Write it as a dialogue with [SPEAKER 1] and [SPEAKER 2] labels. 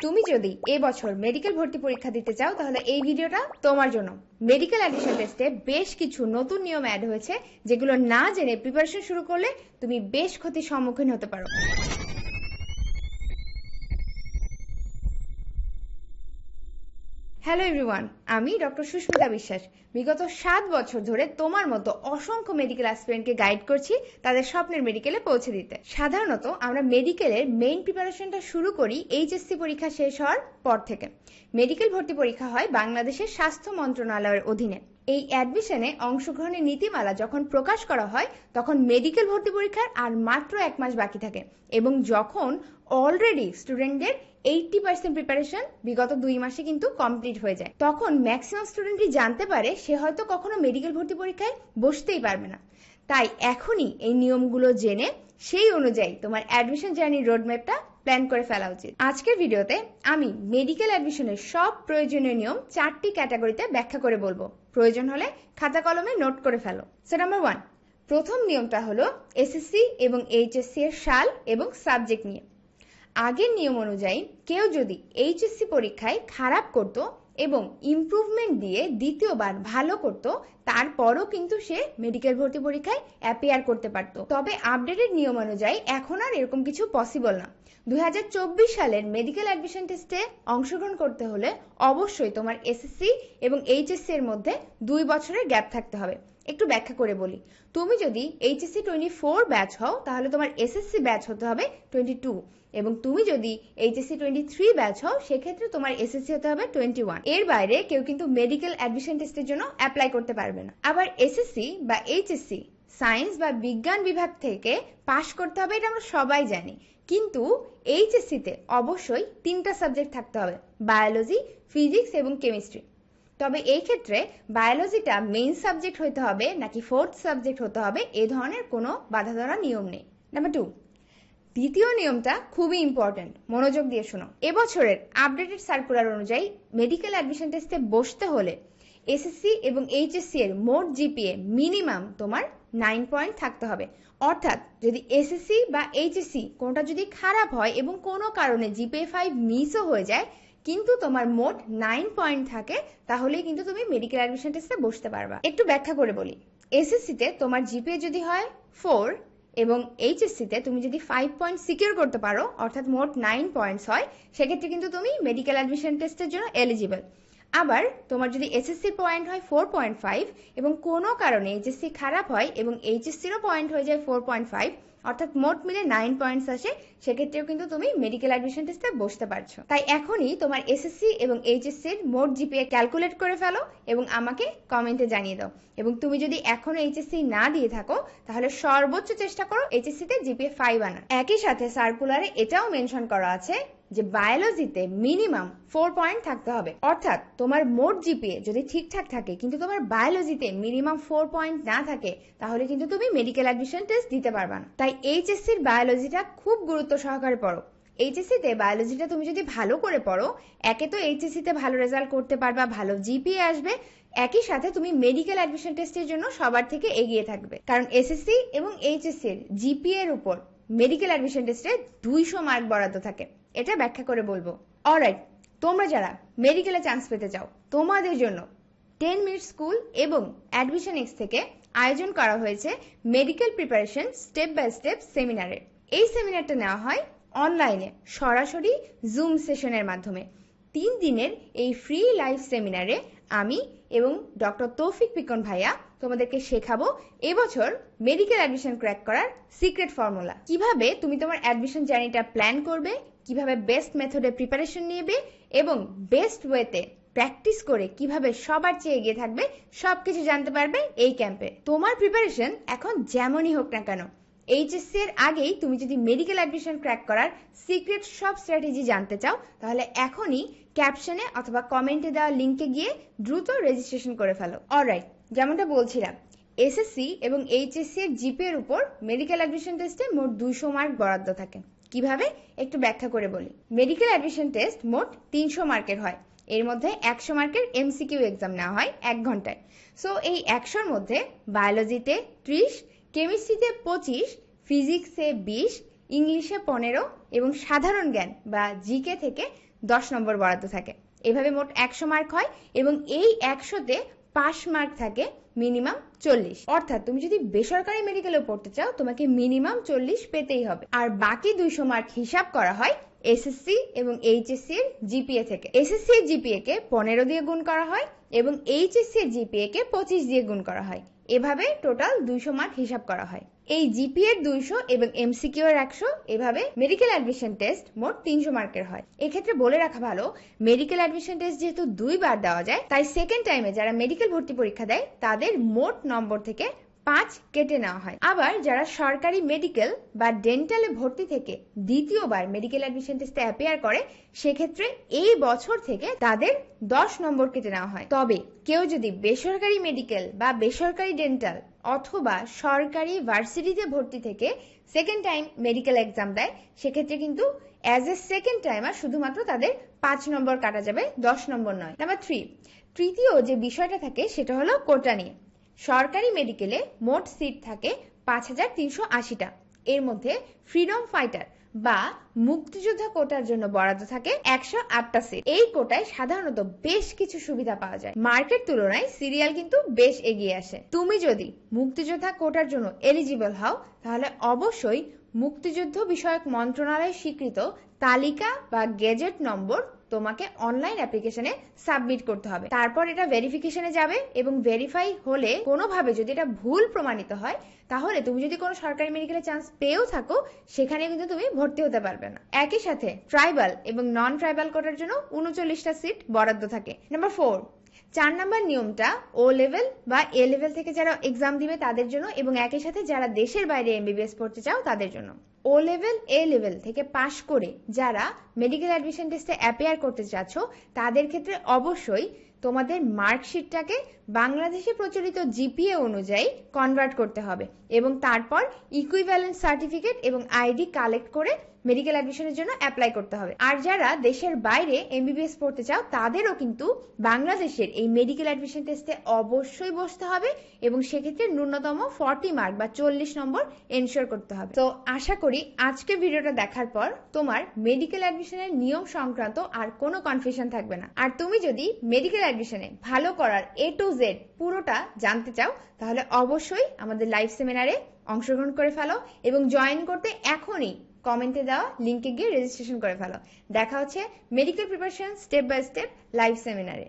[SPEAKER 1] তুমি যদি এবছর মেডিকেল ভর্তি পরীক্ষা দিতে চাও তাহলে এই ভিডিওটা তোমার জন্য। মেডিকেল অ্যাডমিশন টেস্টে বেশ কিছু নতুন নিয়ম অ্যাড হয়েছে, যেগুলো না জেনে প্রিপারেশন শুরু করলে তুমি বেশ ক্ষতির সম্মুখীন হতে পারো। হ্যালো এভরিওয়ান, আমি ডক্টর সুস্মিতা বিশ্বাস। বিগত 7 বছর ধরে তোমার মতো অসংখ্য মেডিকেল অ্যাসপিরেন্টকে গাইড করছি তাদের স্বপ্নের মেডিকেলে পৌঁছে দিতে। সাধারণত আমরা মেডিকেলের মেইন প্রিপারেশনটা শুরু করি এইচএসসি পরীক্ষা শেষ হওয়ার পর থেকে। মেডিকেল ভর্তি পরীক্ষা হয় বাংলাদেশের স্বাস্থ্য মন্ত্রণালয়ের অধীনে। এই অ্যাডমিশনে অংশগ্রহণের নীতিমালা যখন প্রকাশ করা হয় তখন মেডিকেল ভর্তি পরীক্ষার আর মাত্র 1 মাস বাকি থাকে, এবং যখন অলরেডি স্টুডেন্টদের 80% প্রিপারেশন বিগত 2 মাসে কিন্তু কমপ্লিট হয়ে যায়, তখন ম্যাক্সিমাম স্টুডেন্টই জানতে পারে সে হয়তো কখনো মেডিকেল ভর্তি পরীক্ষায় বসতেই পারবে না। তাই এখনই এই নিয়মগুলো জেনে সেই অনুযায়ী তোমার অ্যাডমিশন জার্নির রোডম্যাপটা প্ল্যান করে ফেলা উচিত। আজকের ভিডিওতে আমি মেডিকেল অ্যাডমিশনের সব প্রয়োজনীয় নিয়ম 4টি ক্যাটাগরিতে ব্যাখ্যা করে বলবো। প্রয়োজন হলে খাতা কলমে নোট করে ফেলো। সো নাম্বার 1, প্রথম নিয়মটা হলো এসএসসি এবং এইচএসসি এর সাল এবং সাবজেক্ট নিয়ে। আগের নিয়ম অনুযায়ী কেউ যদি এইচএসসি পরীক্ষায় খারাপ করত এবং ইমপ্রুভমেন্ট দিয়ে দ্বিতীয়বার ভালো করত, তারপরও কিন্তু সে মেডিকেল ভর্তি পরীক্ষায় অ্যাপিয়ার করতে পারত। তবে আপডেটেড নিয়ম অনুযায়ী এখন আর এরকম কিছু পসিবল না। 2024 সালের মেডিকেল অ্যাডমিশন টেস্টে অংশগ্রহণ করতে হলে অবশ্যই তোমার এসএসসি এবং এইচএসসি এর মধ্যে 2 বছরের গ্যাপ থাকতে হবে। একটু ব্যাখ্যা করে বলি, তুমি যদি এইচএসসি 24 ব্যাচ হও তাহলে তোমার এসএসসি ব্যাচ হতে হবে 22, এবং তুমি যদি এইচএসসি 23 ব্যাচ হও সেক্ষেত্রে তোমার এসএসসি হতে হবে 21। এর বাইরে কেউ কিন্তু মেডিকেল অ্যাডমিশন টেস্টের জন্য অ্যাপ্লাই করতে পারবে না। আবার এসএসসি বা এইচএসসি সায়েন্স বা বিজ্ঞান বিভাগ থেকে পাশ করতে হবে, এটা আমরা সবাই জানি, কিন্তু এইচএসসিতে অবশ্যই 3টা সাবজেক্ট থাকতে হবে, বায়োলজি, ফিজিক্স এবং কেমিস্ট্রি। তবে এই ক্ষেত্রে বায়োলজিটা মেইন সাবজেক্ট হতে হবে নাকি 4th সাবজেক্ট হতে হবে এ ধরনের কোনো বাধা ধরা নিয়ম নেই। নাম্বার 2, দ্বিতীয় নিয়মটা খুবই ইম্পর্টেন্ট, মনোযোগ দিয়ে শোনো। এবছরের আপডেটেড সার্কুলার অনুযায়ী মেডিকেল অ্যাডমিশন টেস্টে বসতে হলে এসএসসি এবং এইচএসসি এর মোট জিপিএ মিনিমাম তোমার 9 পয়েন্ট থাকতে হবে। অর্থাৎ যদি এসএসসি বা এইচএসসি কোনটা যদি খারাপ হয় এবং কোনো কারণে জিপিএ 5 মিসও হয়ে যায় কিন্তু তোমার মোট 9 পয়েন্ট থাকে, তাহলেই কিন্তু তুমি মেডিকেল অ্যাডমিশন টেস্টে বসতে পারবা। একটু ব্যাখ্যা করে বলি, এসএসসিতে তোমার জিপিএ যদি হয় 4 এবং এইচএসসিতে তুমি যদি 5 পয়েন্ট সিকিউর করতে পারো, অর্থাৎ মোট 9 পয়েন্টস হয়, সেক্ষেত্রে কিন্তু তুমি মেডিকেল অ্যাডমিশন টেস্টের জন্য এলিজিবল। আবার তোমার যদি এসএসসির পয়েন্ট হয় 4.5 এবং কোনো কারণে এইচএসসি খারাপ হয় এবং এইচএসসিরও পয়েন্ট হয়ে যায় 4.5, অর্থাৎ মোট মিলে 9 পয়েন্টস আসে, সেক্ষেত্রেও কিন্তু তুমি মেডিকেল অ্যাডমিশন টেস্টে বসতে পারছো। তাই এখনই তোমার এসএসসি এবং এইচএসসির মোট জিপিএ ক্যালকুলেট করে ফেলো এবং আমাকে কমেন্টে জানিয়ে দাও। এবং তুমি যদি এখনো এইচএসসি না দিয়ে থাকো তাহলে সর্বোচ্চ চেষ্টা করো এইচএসসিতে জিপিএ 5 আনার। একই সাথে সার্কুলারে এটাও মেনশন করা আছে যে বায়োলজিতে মিনিমাম 4 পয়েন্ট থাকতে হবে। অর্থাৎ তোমার মোট জিপিএ যদি ঠিকঠাক থাকে কিন্তু তোমার বায়োলজিতে মিনিমাম 4 পয়েন্ট না থাকে, তাহলে কিন্তু তুমি মেডিকেল অ্যাডমিশন টেস্ট দিতে পারবা না। তাই এইচএসসির বায়োলজিটা খুব গুরুত্ব সহকারে পড়ো। এইচএসসিতে বায়োলজিটা তুমি যদি ভালো করে পড়ো, একে তো এইচএসসিতে ভালো রেজাল্ট করতে পারবা, ভালো জিপিএ আসবে, একই সাথে তুমি মেডিকেল অ্যাডমিশন টেস্টের জন্য সবার থেকে এগিয়ে থাকবে। কারণ এসএসসি এবং এইচএসসি এর জিপিএ এর উপর মেডিকেল অ্যাডমিশন টেস্টে 200 মার্ক বরাদ্দ থাকে। এটা ব্যাখ্যা করে বলবো। অলরাইট, তোমরা যারা মেডিকেলে চান্স পেতে চাও তোমাদের জন্য 10 মিনিট স্কুল এবং অ্যাডমিশন এক্স থেকে আয়োজন করা হয়েছে medical preparation step by step সেমিনারের। এই সেমিনারটা নেওয়া হয় অনলাইনে সরাসরি জুম সেশনের মাধ্যমে। 3 দিনের এই ফ্রি লাইভ সেমিনারে আমি এবং ডক্টর তৌফিক পিকন ভাইয়া তোমাদেরকে শেখাবো এবছর মেডিকেল অ্যাডমিশন ক্র্যাক করার সিক্রেট ফর্মুলা। কিভাবে তুমি তোমার অ্যাডমিশন জার্নিটা প্ল্যান করবে, কিভাবে বেস্ট মেথডে প্রিপারেশন নিবে এবং বেস্ট ওয়েতে প্র্যাকটিস করে কিভাবে সবার চেয়ে এগিয়ে থাকবে, সবকিছু জানতে পারবে এই ক্যাম্পে। তোমার প্রিপারেশন এখন যেমনই হোক না কেন, এইচএসসি এর আগেই তুমি যদি মেডিকেল অ্যাডমিশন ক্র্যাক করার সিক্রেট সব স্ট্র্যাটেজি জানতে চাও তাহলে এখনই ক্যাপশনে অথবা কমেন্টে দেওয়া লিংকে গিয়ে দ্রুত রেজিস্ট্রেশন করে ফেলো। অলরাইট, যেমনটা বলছিলাম, এসএসসি এবং এইচএসসি এর জিপিএ এর উপর মেডিকেল অ্যাডমিশন টেস্টে মোট 200 মার্ক বরাদ্দ থাকে। কিভাবে একটু ব্যাখ্যা করে বলি। মেডিকেল অ্যাডমিশন টেস্ট মোট 300 মার্কের হয়, এর মধ্যে 100 মার্কের এমসিকিউ এক্সাম নেওয়া হয় 1 ঘন্টায়। সো এই 100-র মধ্যে বায়োলজিতে 30, কেমিস্ট্রিতে 25, ফিজিক্সে 20, ইংলিশে 15 এবং সাধারণ জ্ঞান বা জিকে থেকে 10 নম্বর বরাদ্দ থাকে। এভাবে মোট 100 মার্ক হয় এবং এই 100তে পাস মার্ক থাকে মিনিমাম 40। অর্থাৎ তুমি যদি বেসরকারি মেডিকেলে পড়তে চাও তোমাকে মিনিমাম 40 পেতেই হবে। আর বাকি 200 মার্ক হিসাব করা হয় এসএসসি এবং এইচএসসি এর জিপিএ থেকে। এসএসসি এর জিপিএ কে 15 দিয়ে গুণ করা হয় এবং এইচএসসি এর জিপিএ কে 25 দিয়ে গুণ করা হয়। এভাবে টোটাল 200 মার্ক হিসাব করা হয়। এই জিপিএ এর 200 এবং এমসিকিউ এর 100, এভাবে মেডিকেল অ্যাডমিশন টেস্ট মোট 300 মার্কের হয়। এক্ষেত্রে বলে রাখা ভালো, মেডিকেল অ্যাডমিশন টেস্ট যেহেতু 2 বার দেওয়া যায়, তাই সেকেন্ড টাইমে যারা মেডিকেল ভর্তি পরীক্ষা দেয় তাদের মোট নম্বর থেকে 5 কেটে নেওয়া হয়। আবার যারা সরকারি মেডিকেল বা ডেন্টালে ভর্তি থেকে দ্বিতীয়বার মেডিকেল অ্যাডমিশন টেস্টে অ্যাপিয়ার করে, সেক্ষেত্রে এই বছর থেকে তাদের 10 নম্বর কেটে নেওয়া হয়। তবে কেউ যদি বেসরকারি মেডিকেল বা বেসরকারি ডেন্টাল অথবা সরকারি ভার্সিটিতে ভর্তি থেকে সেকেন্ড টাইম মেডিকেল এক্সাম দেয়, সেক্ষেত্রে কিন্তু অ্যাজ এ সেকেন্ড টাইমার শুধুমাত্র তাদের 5 নম্বর কাটা যাবে, 10 নম্বর নয়। নাম্বার 3, তৃতীয় যে বিষয়টা থাকে সেটা হলো কোটা নিয়ে। সরকারি মেডিকেলে মোট সিট থাকে 5380টা। এর মধ্যে ফ্রিডম ফাইটার বা মুক্তিযোদ্ধা কোটার জন্য বরাদ্দ থাকে 108টা সিট। এই কোটায় সাধারণত বেশ কিছু সুবিধা পাওয়া যায়। মার্কের তুলনায় সিরিয়াল কিন্তু বেশ এগিয়ে আসে। তুমি যদি মুক্তিযোদ্ধা কোটার জন্য এলিজিবল হও, তাহলে অবশ্যই মুক্তিযুদ্ধ বিষয়ক মন্ত্রণালয় স্বীকৃত তালিকা বা গেজেট নম্বর তোমাকে অনলাইন অ্যাপ্লিকেশনে সাবমিট করতে হবে। তারপর এটা ভেরিফিকেশনে যাবে এবং ভেরিফাই হলে কোনোভাবে যদি এটা ভুল প্রমাণিত হয়, তাহলে তুমি যদি কোনো সরকারি মেডিকেলে চান্স পেয়েও থাকো, সেখানে কিন্তু তুমি ভর্তি হতে পারবে না। একই সাথে ট্রাইবাল এবং নন ট্রাইবাল কোটার জন্য 39টা সিট বরাদ্দ থাকে। নাম্বার 4, 4 নাম্বার নিয়মটা ও লেভেল বা এ লেভেল থেকে যারা এক্সাম দিবে তাদের জন্য এবং একই সাথে যারা দেশের বাইরে এমবিবিএস পড়তে চাও তাদের জন্য। ও লেভেল এ লেভেল থেকে পাশ করে যারা মেডিকেল অ্যাডমিশন টেস্টে অ্যাপিয়ার করতে চাচ্ছ, তাদের ক্ষেত্রে অবশ্যই তোমাদের মার্কশিটটাকে বাংলাদেশে প্রচলিত জিপিএ অনুযায়ী কনভার্ট করতে হবে এবং তারপর ইকুইভ্যালেন্ট সার্টিফিকেট এবং আইডি কালেক্ট করে মেডিকেল অ্যাডমিশনের জন্য অ্যাপ্লাই করতে হবে। আর যারা দেশের বাইরে এমবিবিএস পড়তে চাও, তাদেরও কিন্তু বাংলাদেশের এই মেডিকেল অ্যাডমিশন টেস্টে অবশ্যই বসতে হবে এবং সেক্ষেত্রে ন্যূনতম 40 মার্ক বা 40 নম্বর এনশিওর করতে হবে। তো আশা করি আজকের ভিডিওটা দেখার পর তোমার মেডিকেল অ্যাডমিশনের নিয়ম সংক্রান্ত আর কোনো কনফিউশন থাকবে না। আর তুমি যদি মেডিকেল অ্যাডমিশনে ভালো করার A to Z পুরোটা জানতে চাও, তাহলে অবশ্যই আমাদের লাইভ সেমিনারে অংশগ্রহণ করে ফেলো এবং জয়েন করতে এখনই কমেন্টে দেওয়া লিংকে গিয়ে রেজিস্ট্রেশন করে ফেলো। দেখা হচ্ছে medical preparation step by step live সেমিনারে।